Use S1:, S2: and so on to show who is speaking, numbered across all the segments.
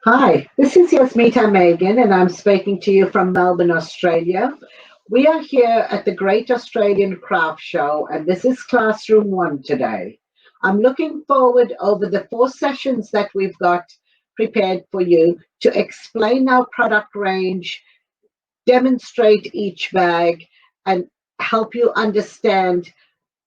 S1: Hi, this is Yasmita Megan, and I'm speaking to you from Melbourne, Australia. We are here at the Great Australian Craft Show, and this is Classroom 1 today. I'm looking forward over the 4 sessions that we've got prepared for you to explain our product range, demonstrate each bag, and help you understand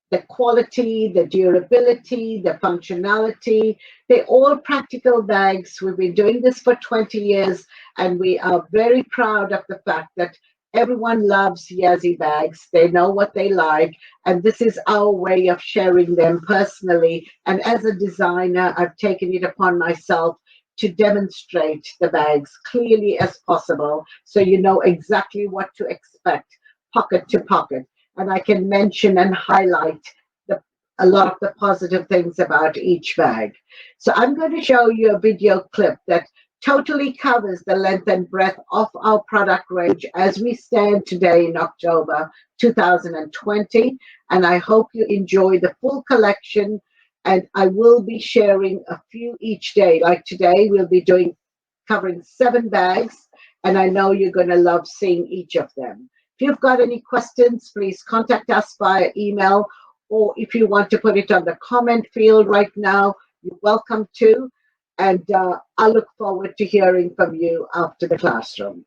S1: the quality, the durability, the functionality. They're all practical bags. We've been doing this for 20 years, and we are very proud of the fact that everyone loves Yazzii bags. They know what they like, and this is our way of sharing them personally. And as a designer, I've taken it upon myself to demonstrate the bags clearly as possible so you know exactly what to expect pocket to pocket, and I can mention and highlight a lot of the positive things about each bag. So I'm going to show you a video clip that totally covers the length and breadth of our product range as we stand today in October 2020. And I hope you enjoy the full collection. And I will be sharing a few each day. Like today, we'll be doing covering 7 bags, and I know you're going to love seeing each of them. If you've got any questions, please contact us via email, or if you want to put it on the comment field right now, you're welcome to. And I look forward to hearing from you after the classroom.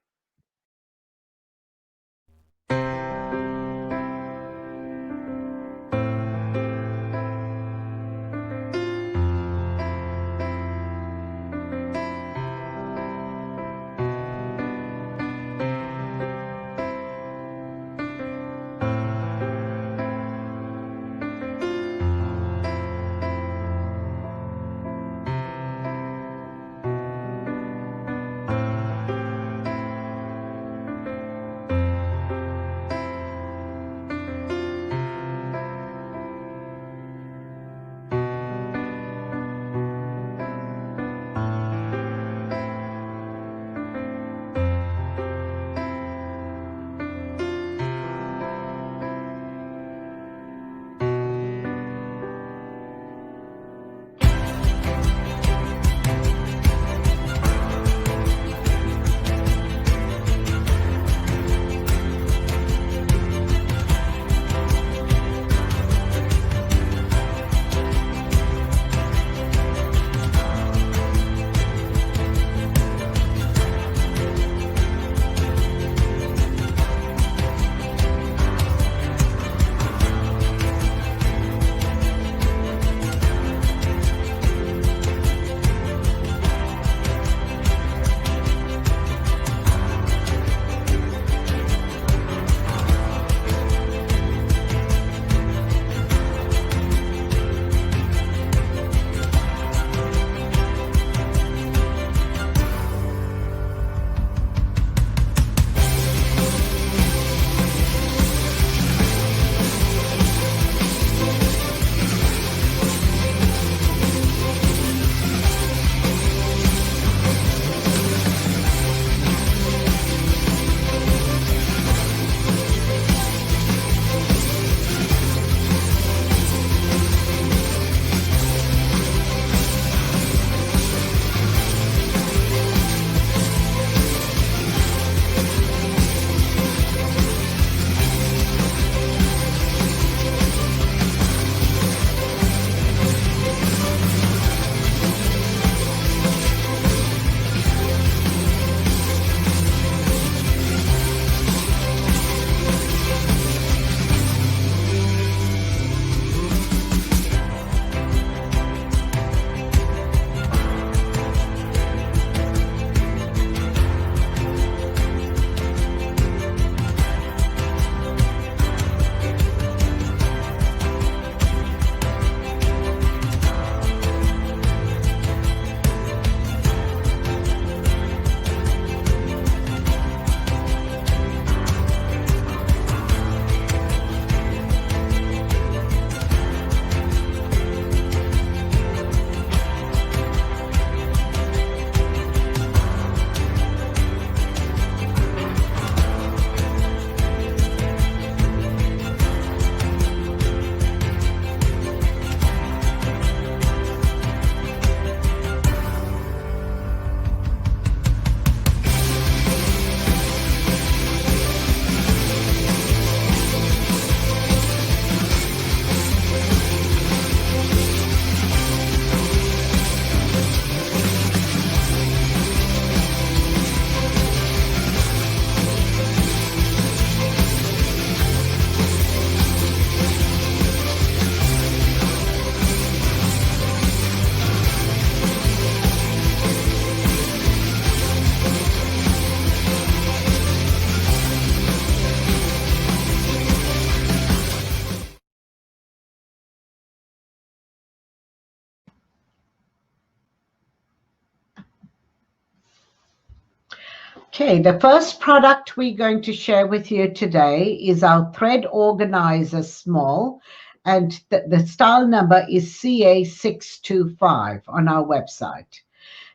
S1: Okay, the first product we're going to share with you today is our thread organizer small, and the style number is CA625 on our website.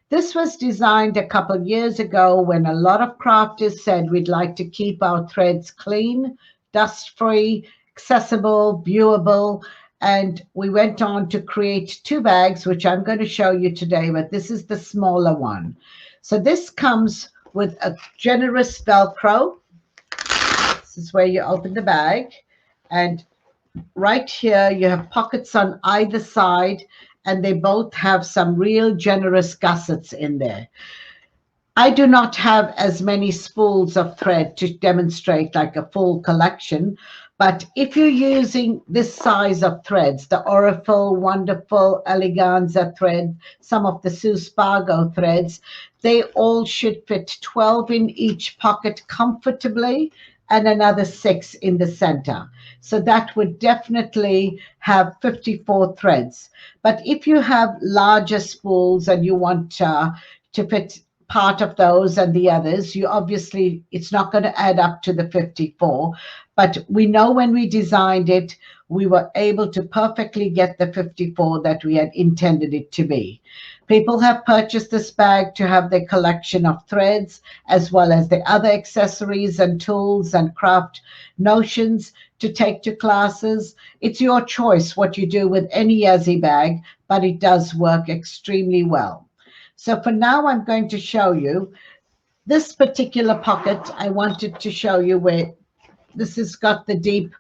S1: This was designed a couple of years ago when a lot of crafters said we'd like to keep our threads clean, dust-free, accessible, viewable, and we went on to create two bags, which I'm going to show you today, but this is the smaller one. So this comes with a generous Velcro. This is where you open the bag, and right here you have pockets on either side, and they both have some real generous gussets in there. I do not have as many spools of thread to demonstrate like a full collection, but if you're using this size of threads, the Aurifil, Wonderful, Eleganza thread, some of the Suspago threads, they all should fit 12 in each pocket comfortably and another 6 in the center. So that would definitely have 54 threads. But if you have larger spools and you want to fit part of those and the others, you obviously, it's not going to add up to the 54. But we know when we designed it, we were able to perfectly get the 54 that we had intended it to be. People have purchased this bag to have their collection of threads, as well as the other accessories and tools and craft notions to take to classes. It's your choice what you do with any Yazzii bag, but it does work extremely well. So for now, I'm going to show you this particular pocket. I wanted to show you where this has got the deep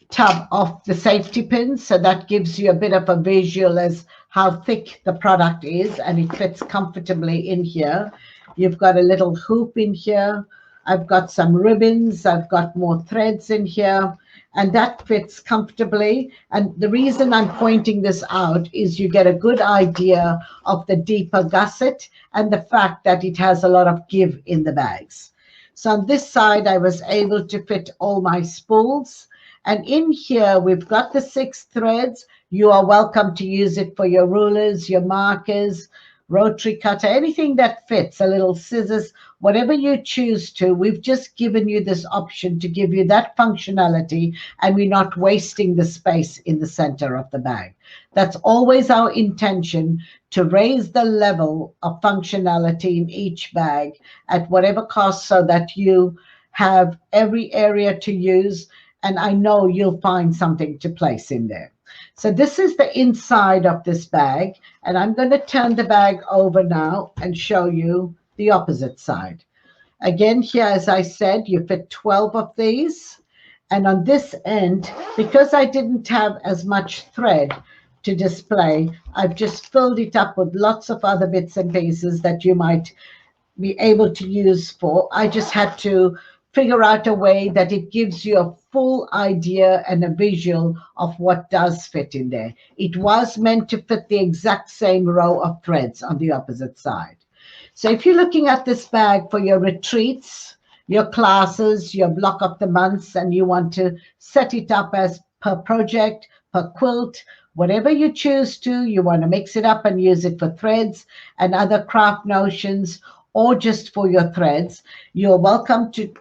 S1: tub of the safety pins, so that gives you a bit of a visual as how thick the product is, and it fits comfortably in here. You've got a little hoop in here. I've got some ribbons. I've got more threads in here, and that fits comfortably. And the reason I'm pointing this out is you get a good idea of the deeper gusset and the fact that it has a lot of give in the bags. So on this side, I was able to fit all my spools. And in here, we've got the 6 threads. You are welcome to use it for your rulers, your markers, rotary cutter, anything that fits, a little scissors, whatever you choose to. We've just given you this option to give you that functionality, and we're not wasting the space in the center of the bag. That's always our intention, to raise the level of functionality in each bag at whatever cost, so that you have every area to use, and I know you'll find something to place in there. So this is the inside of this bag, and I'm going to turn the bag over now and show you the opposite side. Again, here, as I said, you fit 12 of these, and on this end, because I didn't have as much thread to display, I've just filled it up with lots of other bits and pieces that you might be able to use for. I just had to figure out a way that it gives you a full idea and a visual of what does fit in there. It was meant to fit the exact same row of threads on the opposite side. So if you're looking at this bag for your retreats, your classes, your block of the months, and you want to set it up as per project, per quilt, whatever you choose to, you want to mix it up and use it for threads and other craft notions, or just for your threads, you're welcome to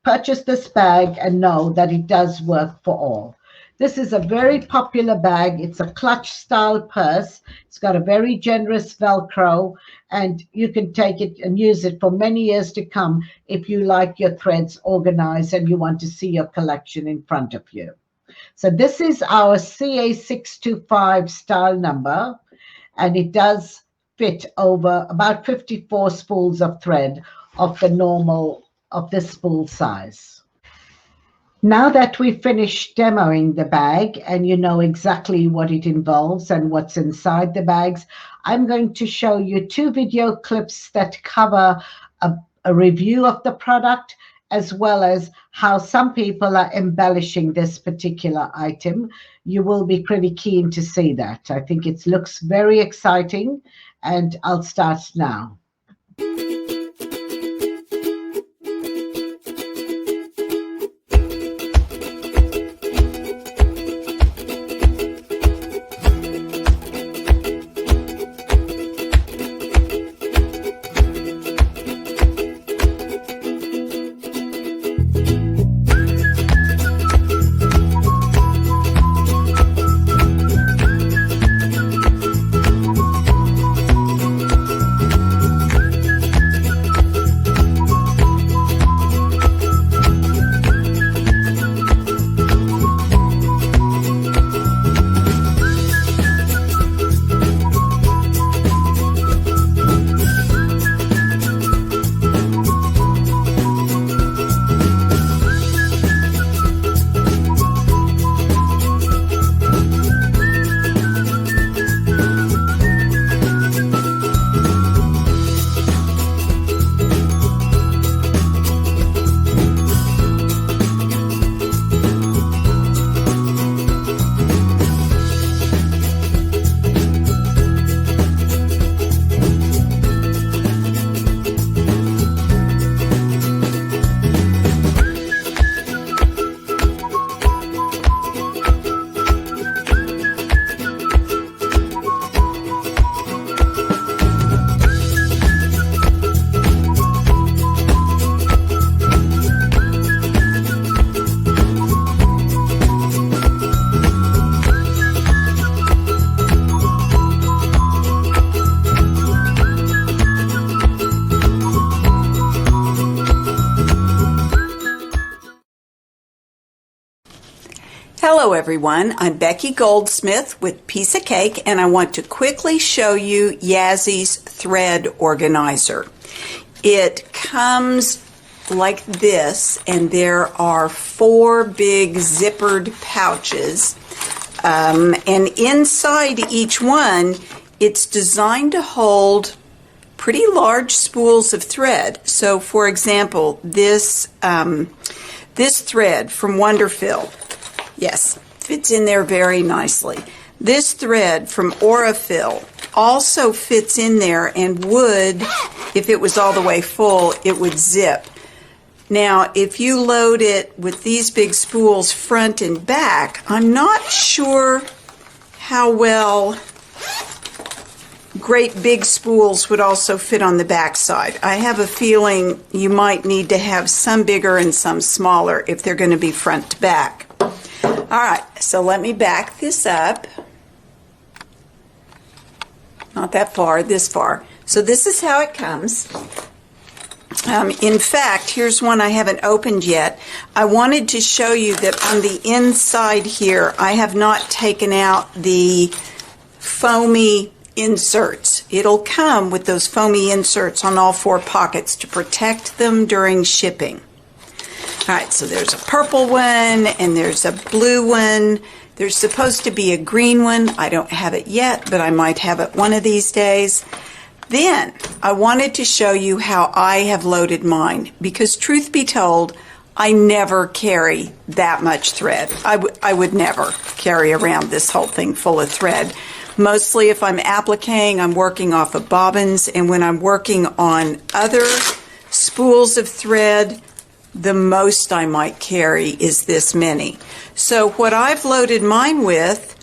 S1: purchase this bag and know that it does work for all. This is a very popular bag. It's a clutch style purse. It's got a very generous Velcro, and you can take it and use it for many years to come if you like your threads organized and you want to see your collection in front of you. So this is our CA625 style number, and it does fit over about 54 spools of thread of the normal of this spool size. Now that we've finished demoing the bag and you know exactly what it involves and what's inside the bags, I'm going to show you 2 video clips that cover a review of the product, as well as how some people are embellishing this particular item. You will be pretty keen to see that. I think it looks very exciting, and I'll start now.
S2: Hello everyone, I'm Becky Goldsmith with Piece of Cake, and I want to quickly show you Yazzii's thread organizer. It comes like this, and there are 4 big zippered pouches, and inside each one it's designed to hold pretty large spools of thread. So for example, this thread from Wonderfill, yes, fits in there very nicely. This thread from Aurifil also fits in there and would, if it was all the way full, it would zip. Now, if you load it with these big spools front and back, I'm not sure how well great big spools would also fit on the back side. I have a feeling you might need to have some bigger and some smaller if they're going to be front to back. All right, so let me back this up. Not that far, this far. So this is how it comes. In fact, here's one I haven't opened yet. I wanted to show you that on the inside here, I have not taken out the foamy inserts. It'll come with those foamy inserts on all 4 pockets to protect them during shipping. All right, so there's a purple one and there's a blue one. There's supposed to be a green one. I don't have it yet, but I might have it one of these days. Then I wanted to show you how I have loaded mine, because truth be told, I never carry that much thread. I would never carry around this whole thing full of thread. Mostly if I'm appliquing, I'm working off of bobbins, and when I'm working on other spools of thread, the most I might carry is this many. So what I've loaded mine with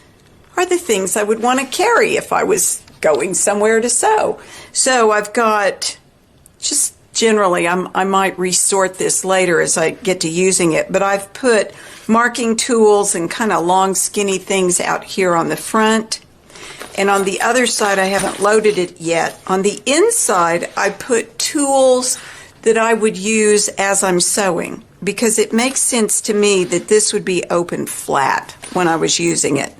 S2: are the things I would want to carry if I was going somewhere to sew. So I've got, just generally, I might resort this later as I get to using it, but I've put marking tools and kind of long skinny things out here on the front. And on the other side, I haven't loaded it yet. On the inside, I put tools that I would use as I'm sewing, because it makes sense to me that this would be open flat when I was using it.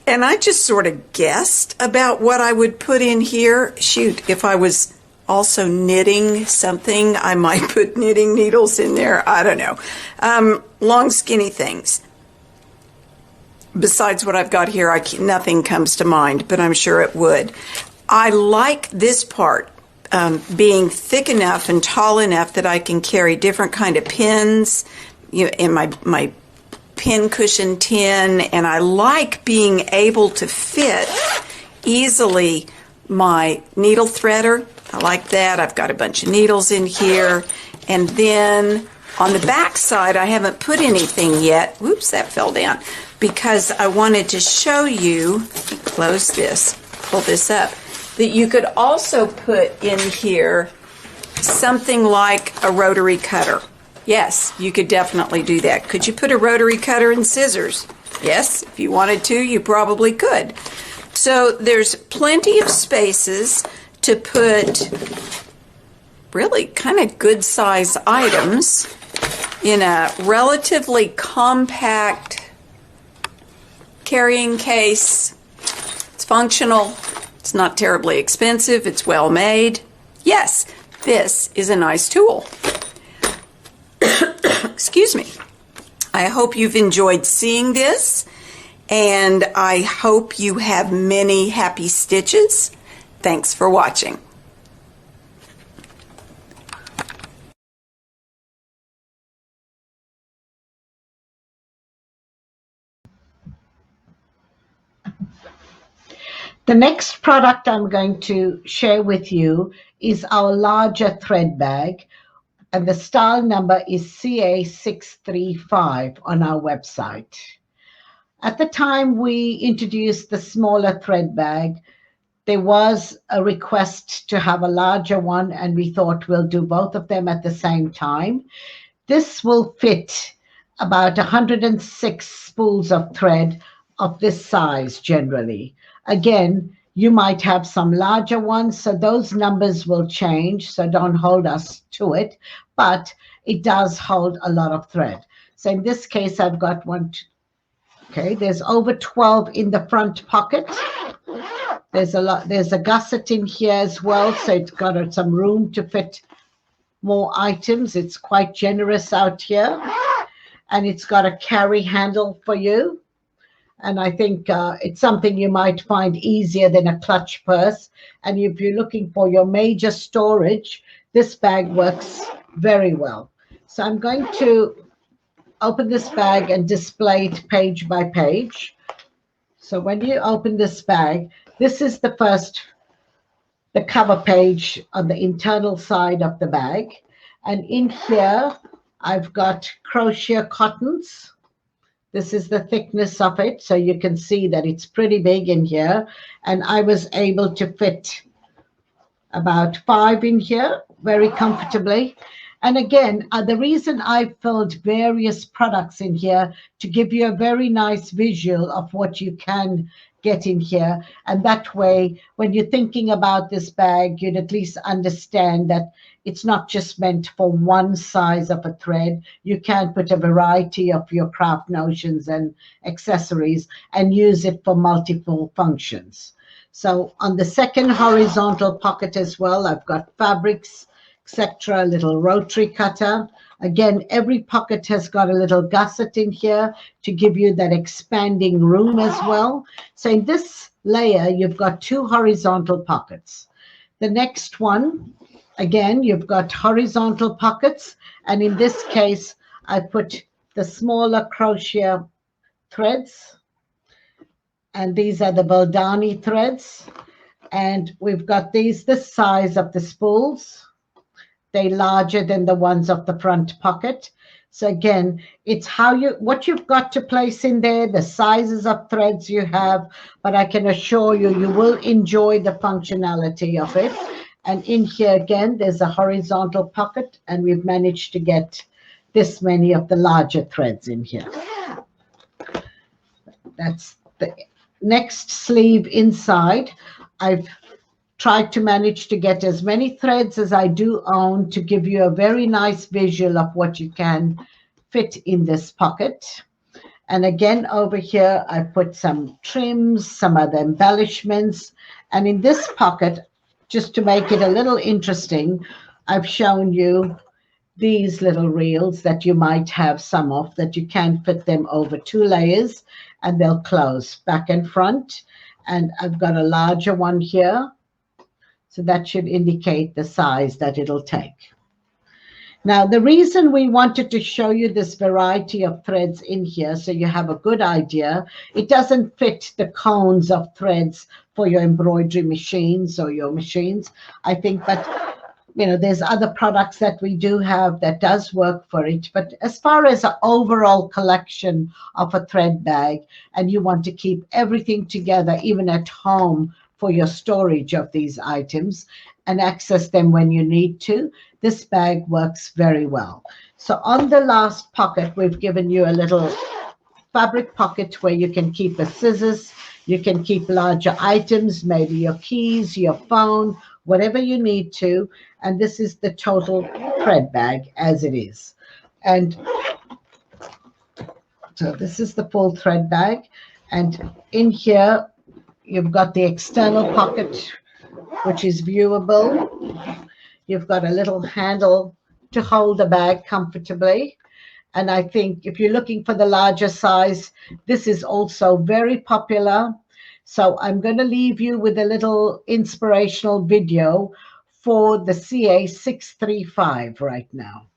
S2: And I just sort of guessed about what I would put in here. Shoot, if I was also knitting something, I might put knitting needles in there. I don't know. Long skinny things. Besides what I've got here, nothing comes to mind, but I'm sure it would. I like this part being thick enough and tall enough that I can carry different kind of pins in my pin cushion tin, and I like being able to fit easily my needle threader. I like that. I've got a bunch of needles in here, and then on the back side I haven't put anything yet. Whoops, that fell down, because I wanted to show you, close this, pull this up, that you could also put in here something like a rotary cutter. Yes, you could definitely do that. Could you put a rotary cutter and scissors? Yes, if you wanted to, you probably could. So there's plenty of spaces to put really kind of good size items in a relatively compact carrying case. It's functional. It's not terribly expensive. It's well made. Yes, this is a nice tool. Excuse me. I hope you've enjoyed seeing this, and I hope you have many happy stitches. Thanks for watching.
S1: The next product I'm going to share with you is our larger thread bag, and the style number is CA635 on our website. At the time we introduced the smaller thread bag, there was a request to have a larger one, and we thought we'll do both of them at the same time. This will fit about 106 spools of thread of this size generally. Again, you might have some larger ones, so those numbers will change, so don't hold us to it, but it does hold a lot of thread. So in this case, I've got 1, Okay, there's over 12 in the front pocket. There's a lot. There's a gusset in here as well, so it's got some room to fit more items. It's quite generous out here, and it's got a carry handle for you. And I think it's something you might find easier than a clutch purse. And if you're looking for your major storage, this bag works very well. So I'm going to open this bag and display it page by page. So when you open this bag, this is the cover page on the internal side of the bag. And in here, I've got crochet cottons. This is the thickness of it. So you can see that it's pretty big in here. And I was able to fit about 5 in here very comfortably. And again, the reason I filled various products in here to give you a very nice visual of what you can get in here. And that way, when you're thinking about this bag, you'd at least understand that it's not just meant for one size of a thread. You can put a variety of your craft notions and accessories and use it for multiple functions. So on the second horizontal pocket as well, I've got fabrics, etc., a little rotary cutter. Again, every pocket has got a little gusset in here to give you that expanding room as well. So in this layer, you've got 2 horizontal pockets. The next one, again, you've got horizontal pockets. And in this case, I put the smaller crochet threads. And these are the Baldani threads. And we've got this size of the spools. They're larger than the ones of the front pocket. So again, it's what you've got to place in there, the sizes of threads you have, but I can assure you, you will enjoy the functionality of it. And in here again, there's a horizontal pocket, and we've managed to get this many of the larger threads in here. That's the next sleeve inside. I've tried to manage to get as many threads as I do own to give you a very nice visual of what you can fit in this pocket. And again, over here, I put some trims, some other embellishments. And in this pocket, just to make it a little interesting, I've shown you these little reels that you might have some of, that you can fit them over 2 layers, and they'll close back and front. And I've got a larger one here. So that should indicate the size that it'll take. Now, the reason we wanted to show you this variety of threads in here, so you have a good idea, it doesn't fit the cones of threads for your embroidery machines or your machines, I think, but there's other products that we do have that does work for it. But as far as an overall collection of a thread bag, and you want to keep everything together, even at home, for your storage of these items and access them when you need to, this bag works very well. So on the last pocket, we've given you a little fabric pocket where you can keep the scissors, you can keep larger items, maybe your keys, your phone, whatever you need to. And this is the total thread bag as it is. And so this is the full thread bag. And in here, you've got the external pocket, which is viewable. You've got a little handle to hold the bag comfortably. And I think if you're looking for the larger size, this is also very popular. So I'm going to leave you with a little inspirational video for the CA635 right now.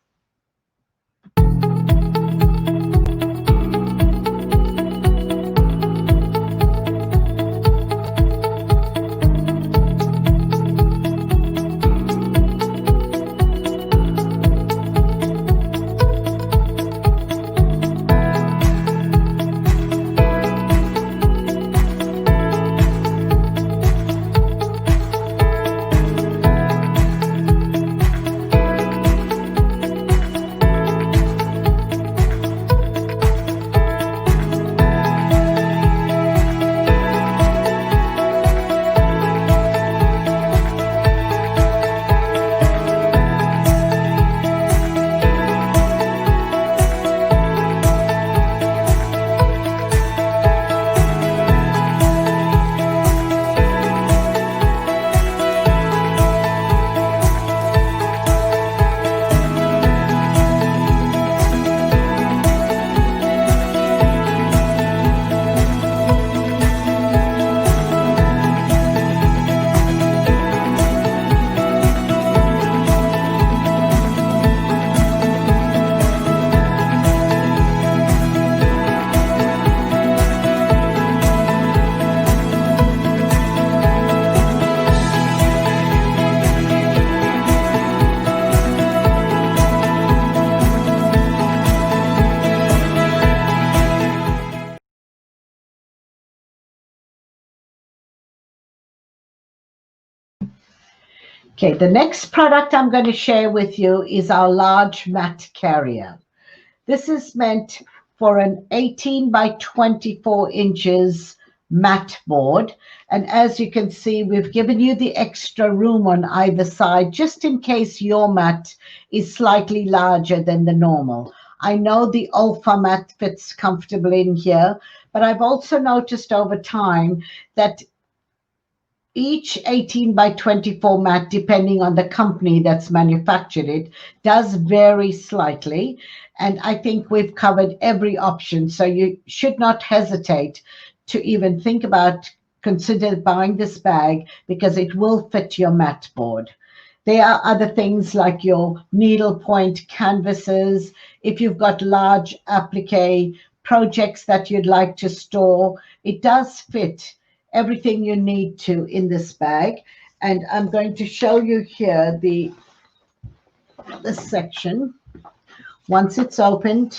S1: Okay, the next product I'm going to share with you is our large mat carrier. This is meant for an 18 by 24 inches mat board. And as you can see, we've given you the extra room on either side, just in case your mat is slightly larger than the normal. I know the Olfa mat fits comfortably in here, but I've also noticed over time that each 18 by 24 mat, depending on the company that's manufactured it, does vary slightly. And I think we've covered every option. So you should not hesitate to even think about, consider buying this bag, because it will fit your mat board. There are other things like your needlepoint canvases. If you've got large applique projects that you'd like to store, it does fit everything you need to in this bag. And I'm going to show you here this section. Once it's opened,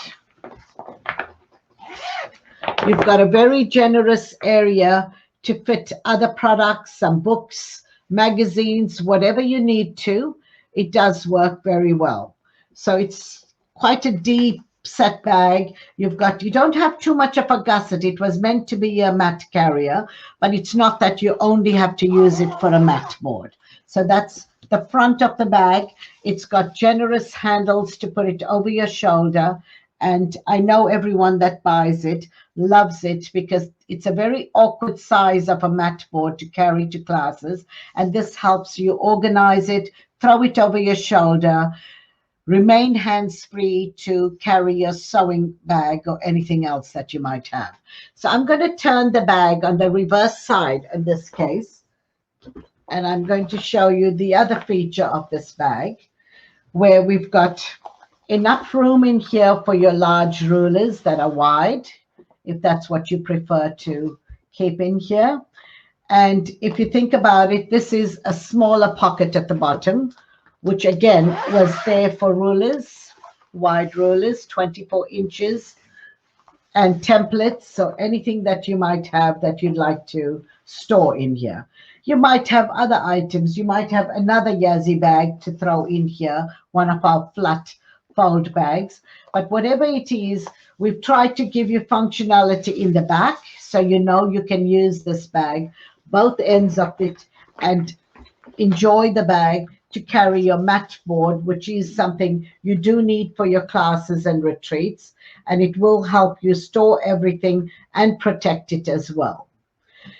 S1: you've got a very generous area to fit other products, some books, magazines, whatever you need to. It does work very well. So it's quite a deep set bag. You don't have too much of a gusset. It was meant to be a mat carrier, but it's not that you only have to use it for a mat board. So that's the front of the bag. It's got generous handles to put it over your shoulder. And I know everyone that buys it loves it, because it's a very awkward size of a mat board to carry to classes. And this helps you organize it, throw it over your shoulder, remain hands-free to carry your sewing bag or anything else that you might have. So I'm going to turn the bag on the reverse side in this case, and I'm going to show you the other feature of this bag, where we've got enough room in here for your large rulers that are wide, if that's what you prefer to keep in here. And if you think about it, this is a smaller pocket at the bottom, which again was there for rulers, wide rulers, 24 inches, and templates. So anything that you might have that you'd like to store in here. You might have other items. You might have another Yazzii bag to throw in here, one of our flat fold bags. But whatever it is, we've tried to give you functionality in the back, so you know you can use this bag, both ends of it, and enjoy the bag to carry your mat board, which is something you do need for your classes and retreats, and it will help you store everything and protect it as well.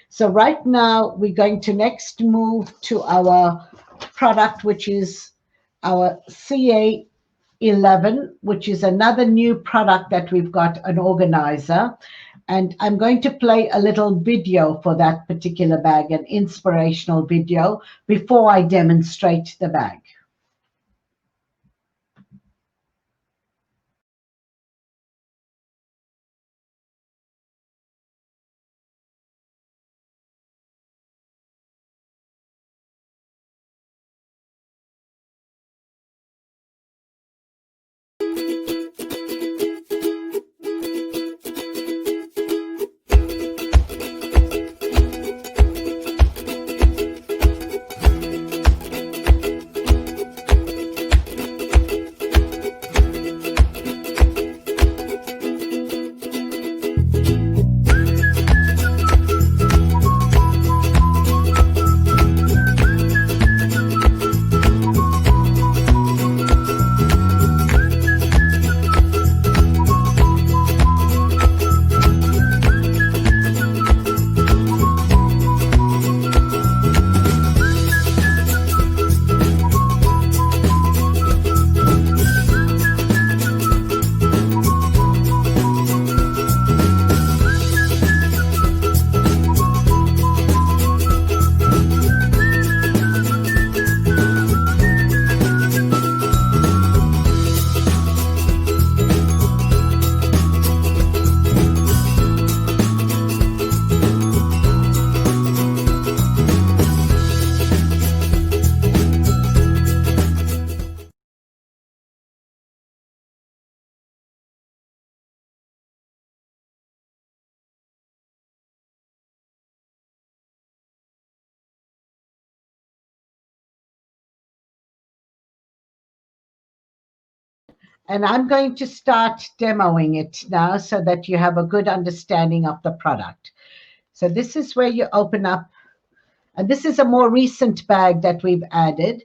S1: So right now, we're going to next move to our product, which is our CA11, which is another new product that we've got, an organizer. And I'm going to play a little video for that particular bag, an inspirational video, before I demonstrate the bag. And I'm going to start demoing it now so that you have a good understanding of the product. So this is where you open up, and this is a more recent bag that we've added.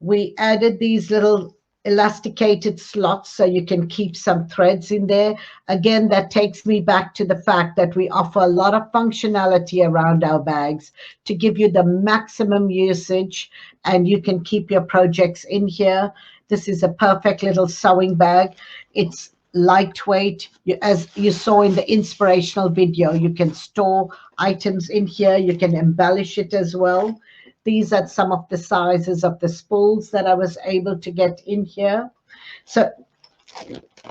S1: We added these little elasticated slots so you can keep some threads in there. Again, that takes me back to the fact that we offer a lot of functionality around our bags to give you the maximum usage, and you can keep your projects in here. This is a perfect little sewing bag. It's lightweight. As you saw in the inspirational video, you can store items in here. You can embellish it as well. These are some of the sizes of the spools that I was able to get in here. So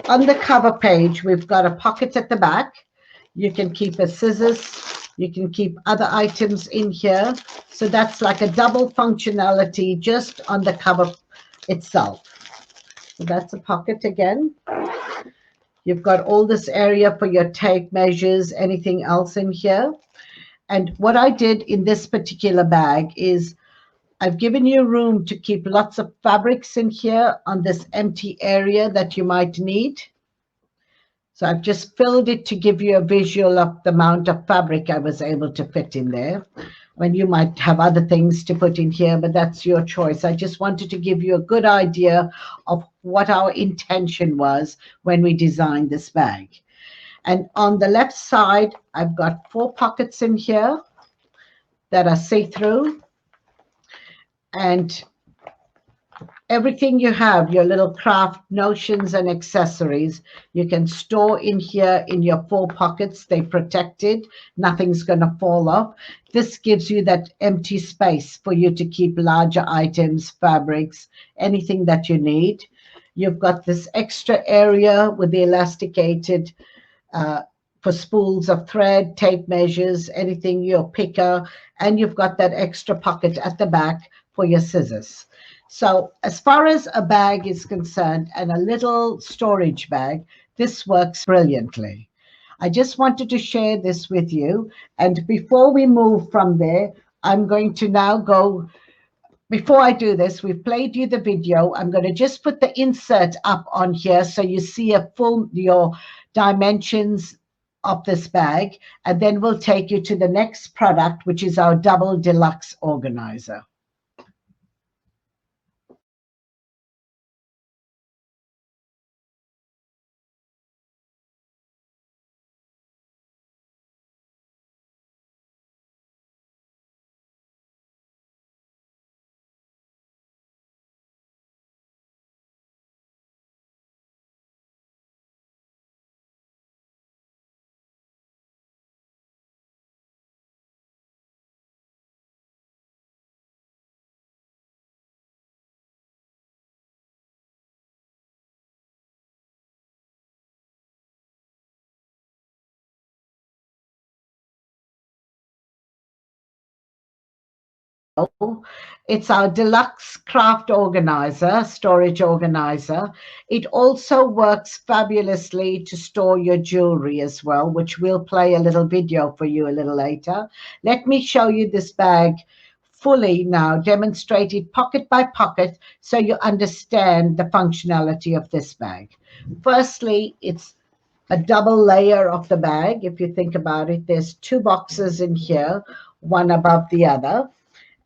S1: on the cover page, we've got a pocket at the back. You can keep a scissors. You can keep other items in here. So that's like a double functionality just on the cover itself. So that's a pocket again. You've got all this area for your tape measures, anything else in here. And what I did in this particular bag is I've given you room to keep lots of fabrics in here on this empty area that you might need. So I've just filled it to give you a visual of the amount of fabric I was able to fit in there. When you might have other things to put in here, but that's your choice. I just wanted to give you a good idea of what our intention was when we designed this bag. And on the left side, I've got 4 pockets in here that are see-through. And everything you have, your little craft notions and accessories, you can store in here in your 4 pockets. They're protected. Nothing's going to fall off. This gives you that empty space for you to keep larger items, fabrics, anything that you need. You've got this extra area with the elasticated for spools of thread, tape measures, anything, your picker, and you've got that extra pocket at the back for your scissors. So as far as a bag is concerned and a little storage bag, this works brilliantly. I just wanted to share this with you. And before we move from there, I'm going to now go. Before I do this, we've played you the video. I'm going to just put the insert up on here so you see your dimensions of this bag, and then we'll take you to the next product, which is our double deluxe organizer. It's our deluxe craft organizer, storage organizer. It also works fabulously to store your jewelry as well, which we'll play a little video for you a little later. Let me show you this bag fully now, demonstrated pocket by pocket, so you understand the functionality of this bag. Firstly, it's a double layer of the bag. If you think about it, there's 2 boxes in here, one above the other.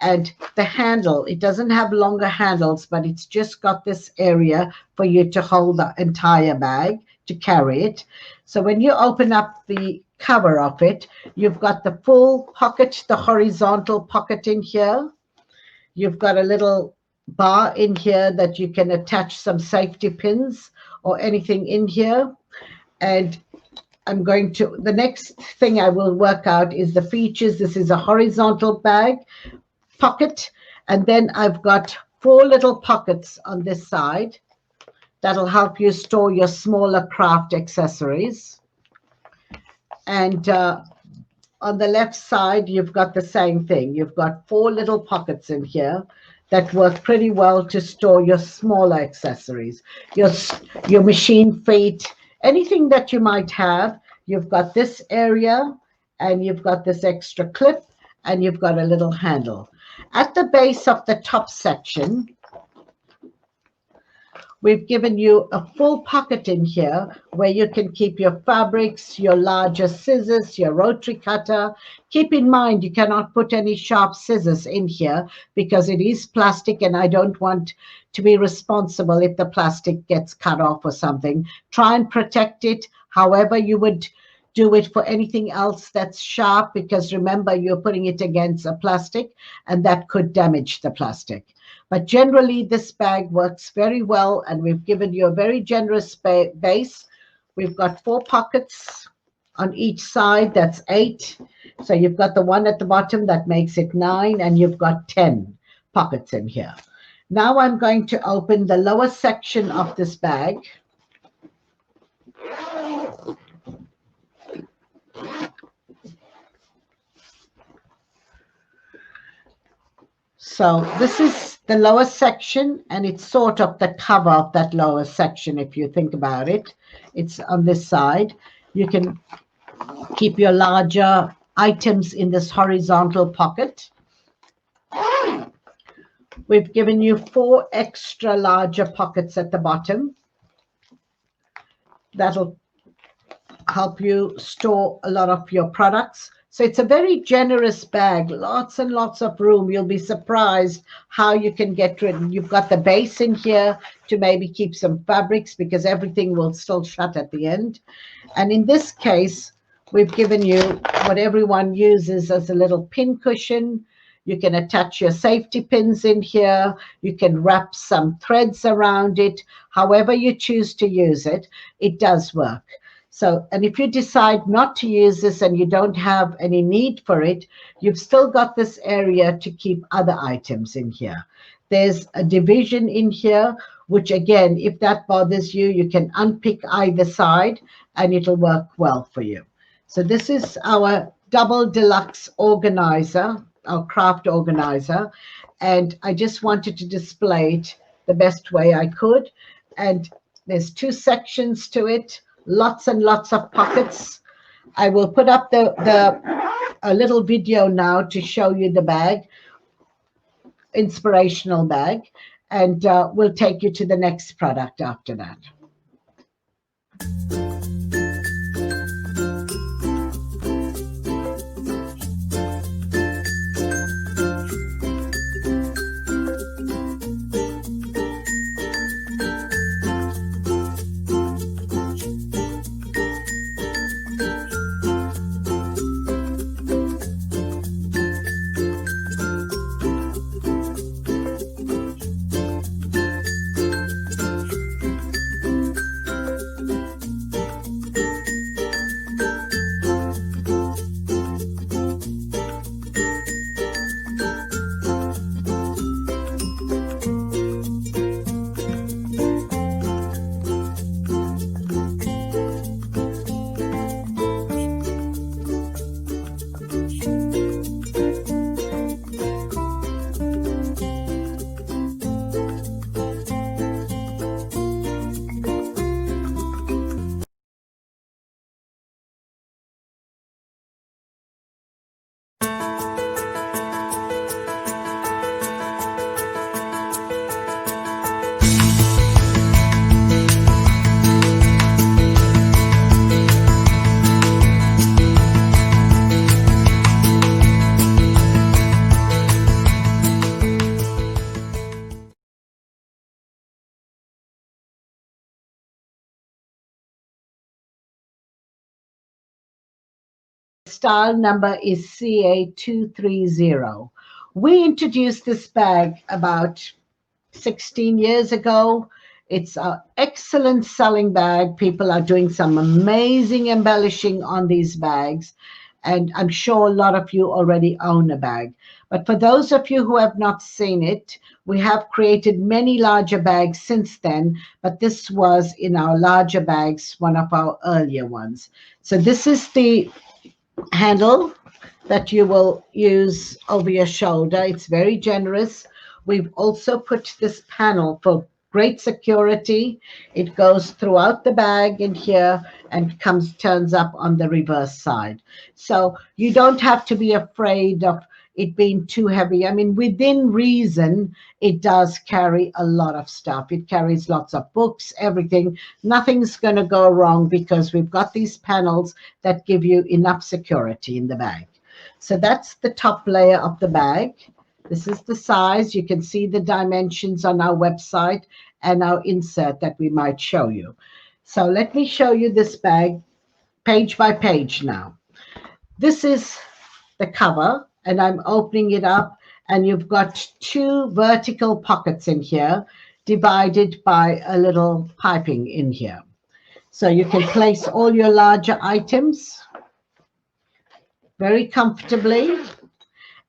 S1: And the handle, it doesn't have longer handles, but it's just got this area for you to hold the entire bag, to carry it. So when you open up the cover of it, you've got the full pocket, the horizontal pocket in here. You've got a little bar in here that you can attach some safety pins or anything in here. And the next thing I will work out is the features. This is a horizontal bag pocket, and then I've got 4 little pockets on this side that'll help you store your smaller craft accessories. And on the left side, you've got the same thing. You've got 4 little pockets in here that work pretty well to store your smaller accessories, your machine feet, anything that you might have. You've got this area, and you've got this extra clip, and you've got a little handle. At the base of the top section, We've given you a full pocket in here where you can keep your fabrics, your larger scissors, your rotary cutter. Keep in mind, you cannot put any sharp scissors in here because it is plastic and I don't want to be responsible if the plastic gets cut off or something. Try and protect it however you would do it for anything else that's sharp, because remember, you're putting it against a plastic and that could damage the plastic. But generally, this bag works very well, and we've given you a very generous base. We've got 4 pockets on each side. That's 8. So you've got the one at the bottom that makes it 9, and you've got 10 pockets in here. Now I'm going to open the lower section of this bag. So this is the lower section, and it's sort of the cover of that lower section. If you think about it, it's on this side. You can keep your larger items in this horizontal pocket. We've given you 4 extra larger pockets at the bottom. That'll help you store a lot of your products. So it's a very generous bag, lots and lots of room. You'll be surprised how you can get rid. You've got the base in here to maybe keep some fabrics because everything will still shut at the end. And in this case, we've given you what everyone uses as a little pin cushion. You can attach your safety pins in here. You can wrap some threads around it. However you choose to use it, it does work. So, and if you decide not to use this and you don't have any need for it, you've still got this area to keep other items in here. There's a division in here, which again, if that bothers you, you can unpick either side and it'll work well for you. So this is our double deluxe organizer, our craft organizer. And I just wanted to display it the best way I could. And there's 2 sections to it. Lots and lots of pockets. I will put up a little video now to show you the bag, inspirational bag, and we'll take you to the next product after that. Style number is CA230. We introduced this bag about 16 years ago. It's an excellent selling bag. People are doing some amazing embellishing on these bags, and I'm sure a lot of you already own a bag. But for those of you who have not seen it, we have created many larger bags since then, but this was in our larger bags, one of our earlier ones. So this is the handle that you will use over your shoulder. It's very generous. We've also put this panel for great security. It goes throughout the bag in here and turns up on the reverse side. So you don't have to be afraid of it being too heavy. I mean, within reason, it does carry a lot of stuff. It carries lots of books, everything. Nothing's going to go wrong because we've got these panels that give you enough security in the bag. So that's the top layer of the bag. This is the size. You can see the dimensions on our website and our insert that we might show you. So let me show you this bag page by page now. This is the cover, and I'm opening it up, and you've got two vertical pockets in here divided by a little piping in here. So you can place all your larger items very comfortably.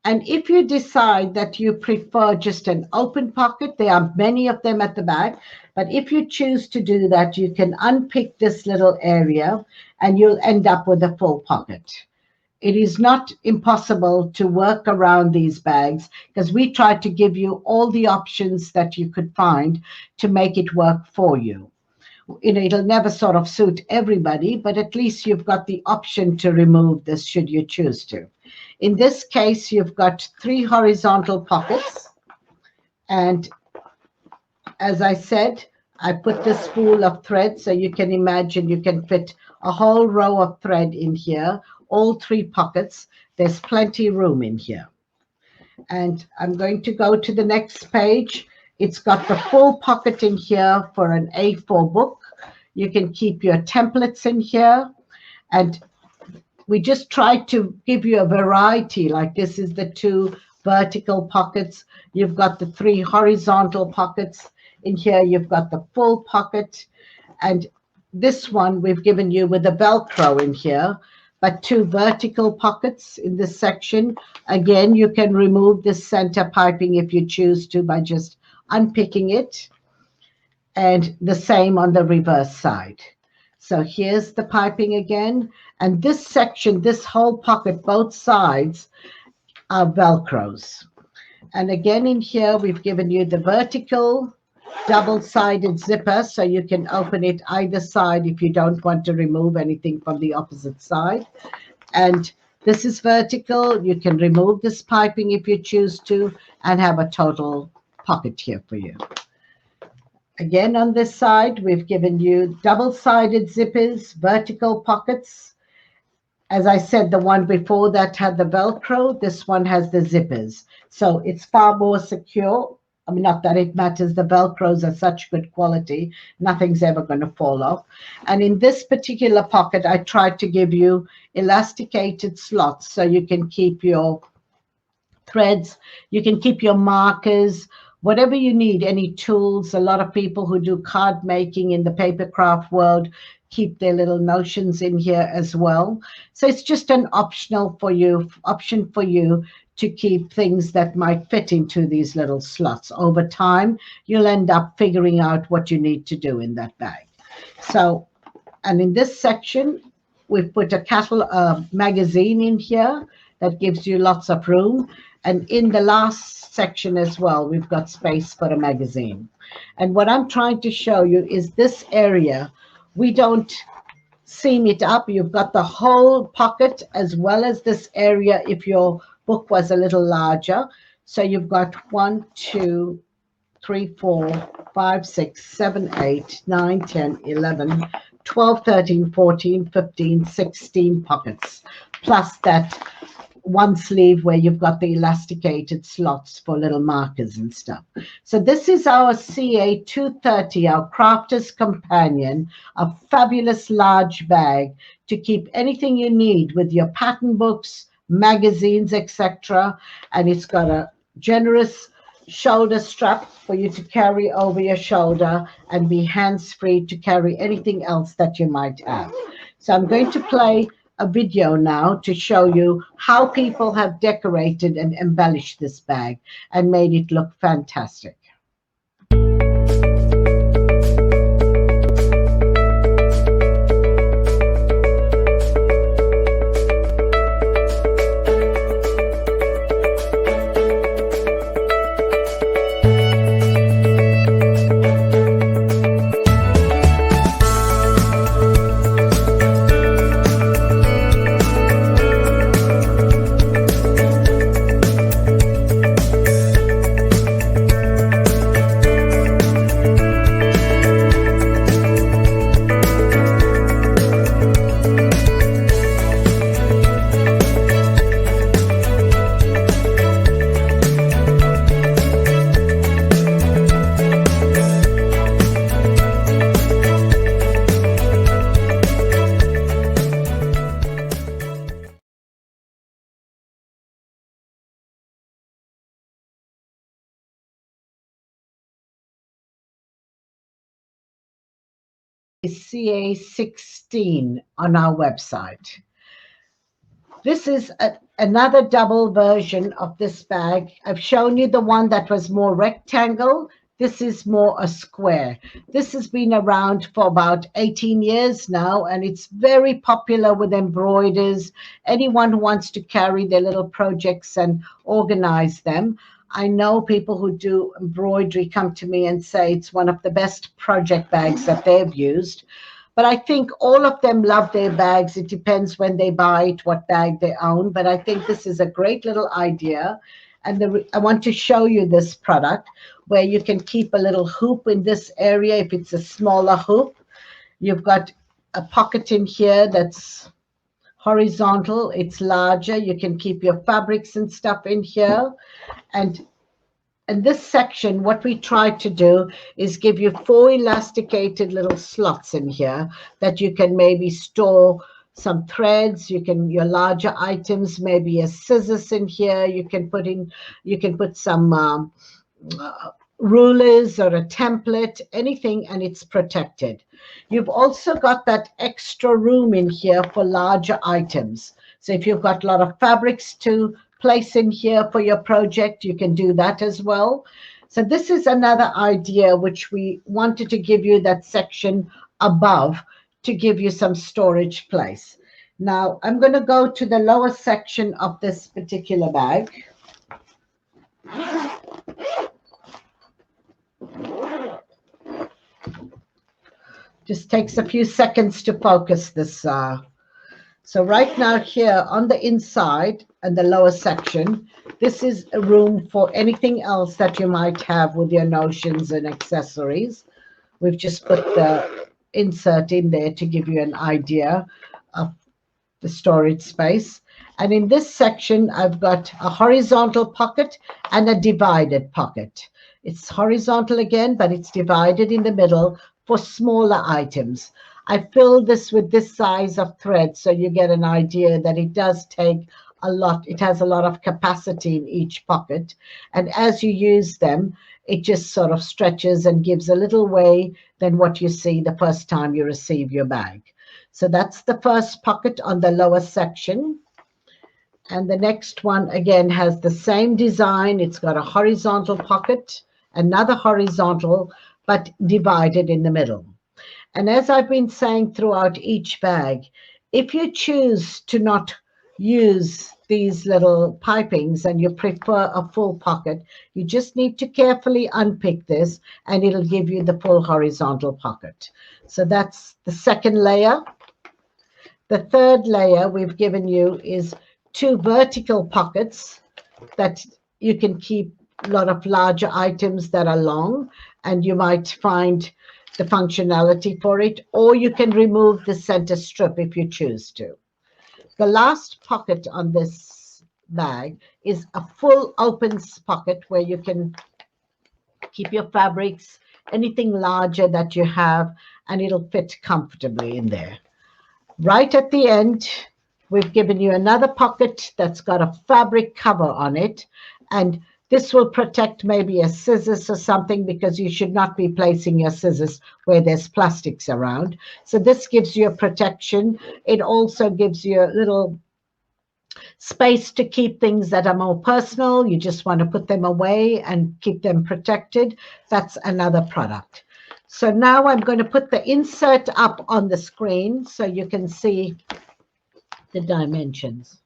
S1: And if you decide that you prefer just an open pocket, there are many of them at the back, but if you choose to do that, you can unpick this little area and you'll end up with a full pocket. It is not impossible to work around these bags because we try to give you all the options that you could find to make it work for you. It'll never sort of suit everybody, but at least you've got the option to remove this should you choose to. In this case, you've got 3 horizontal pockets. And as I said, I put this spool of thread so you can imagine you can fit a whole row of thread in here, all 3 pockets. There's plenty of room in here. And I'm going to go to the next page. It's got the full pocket in here for an A4 book. You can keep your templates in here. And we just tried to give you a variety, like this is the 2 vertical pockets. You've got the 3 horizontal pockets in here. You've got the full pocket. And this one we've given you with a Velcro in here, but 2 vertical pockets in this section. Again, you can remove this center piping if you choose to by just unpicking it. And the same on the reverse side. So here's the piping again. And this section, this whole pocket, both sides are Velcros. And again in here, we've given you the vertical double-sided zipper, so you can open it either side if you don't want to remove anything from the opposite side. And this is vertical. You can remove this piping if you choose to and have a total pocket here for you. Again, on this side, we've given you double-sided zippers, vertical pockets. As I said, the one before that had the Velcro. This one has the zippers. So it's far more secure. I mean, not that it matters. The Velcros are such good quality. Nothing's ever going to fall off. And in this particular pocket, I tried to give you elasticated slots so you can keep your threads, you can keep your markers, whatever you need, any tools. A lot of people who do card making in the paper craft world keep their little notions in here as well. So it's just an option for you to keep things that might fit into these little slots. Over time, you'll end up figuring out what you need to do in that bag. So, and in this section, we've put a magazine in here that gives you lots of room. And in the last section as well, we've got space for a magazine. And what I'm trying to show you is this area. We don't seam it up. You've got the whole pocket as well as this area if your book was a little larger. So you've got 1, 2, 3, 4, 5, 6, 7, 8, 9, 10, 11, 12, 13, 14, 15, 16 pockets, plus that one sleeve where you've got the elasticated slots for little markers and stuff. So this is our CA230, our Crafter's Companion, a fabulous large bag to keep anything you need with your pattern books, magazines, etc. And it's got a generous shoulder strap for you to carry over your shoulder and be hands-free to carry anything else that you might have. So I'm going to play a video now to show you how people have decorated and embellished this bag and made it look fantastic. CA16 on our website. This is another double version of this bag. I've shown you the one that was more rectangle. This is more a square. This has been around for about 18 years now, and it's very popular with embroiders. Anyone who wants to carry their little projects and organize them. I know people who do embroidery come to me and say it's one of the best project bags that they've used. But I think all of them love their bags. It depends when they buy it, what bag they own. But I think this is a great little idea. And I want to show you this product where you can keep a little hoop in this area if it's a smaller hoop. You've got a pocket in here that's horizontal. It's larger. You can keep your fabrics and stuff in here. And in this section, what we tried to do is give you 4 elasticated little slots in here that you can maybe store some threads. Your larger items, maybe a scissors in here. You can put some rulers or a template, anything, and it's protected. You've also got that extra room in here for larger items. So if you've got a lot of fabrics to place in here for your project, you can do that as well. So this is another idea which we wanted to give you, that section above, to give you some storage place. Now I'm going to go to the lower section of this particular bag. Just takes a few seconds to focus this. So right now here on the inside and the lower section, this is a room for anything else that you might have with your notions and accessories. We've just put the insert in there to give you an idea of the storage space. And in this section, I've got a horizontal pocket and a divided pocket. It's horizontal again, but it's divided in the middle for smaller items. I filled this with this size of thread so you get an idea that it does take a lot. It has a lot of capacity in each pocket. And as you use them, it just sort of stretches and gives a little way than what you see the first time you receive your bag. So that's the first pocket on the lower section. And the next one, again, has the same design. It's got a horizontal pocket, another horizontal, but divided in the middle. And as I've been saying throughout each bag, if you choose to not use these little pipings and you prefer a full pocket, you just need to carefully unpick this and it'll give you the full horizontal pocket. So that's the second layer. The third layer we've given you is 2 vertical pockets that you can keep a lot of larger items that are long, and you might find the functionality for it, or you can remove the center strip if you choose to. The last pocket on this bag is a full open pocket where you can keep your fabrics, anything larger that you have, and it'll fit comfortably in there. Right at the end, we've given you another pocket that's got a fabric cover on it, and this will protect maybe a scissors or something, because you should not be placing your scissors where there's plastics around. So this gives you a protection. It also gives you a little space to keep things that are more personal. You just want to put them away and keep them protected. That's another product. So now I'm going to put the insert up on the screen so you can see the dimensions.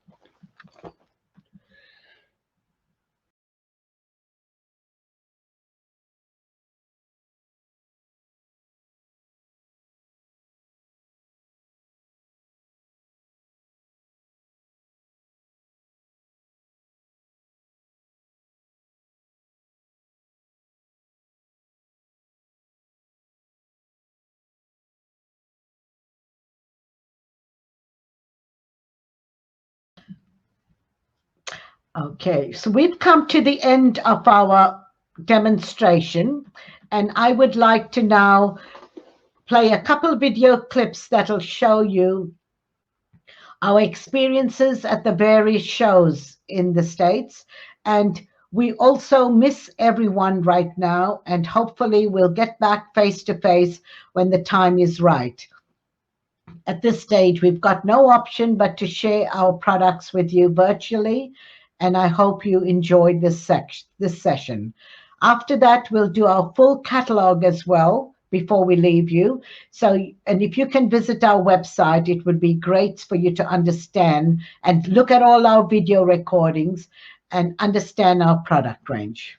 S1: Okay, so we've come to the end of our demonstration, and I would like to now play a couple video clips that'll show you our experiences at the various shows in the States and We also miss everyone right now, and hopefully we'll get back face to face when the time is right. At this stage, we've got no option but to share our products with you virtually, and I hope you enjoyed this session. After that, we'll do our full catalog as well before we leave you. So, and if you can visit our website, it would be great for you to understand and look at all our video recordings and understand our product range.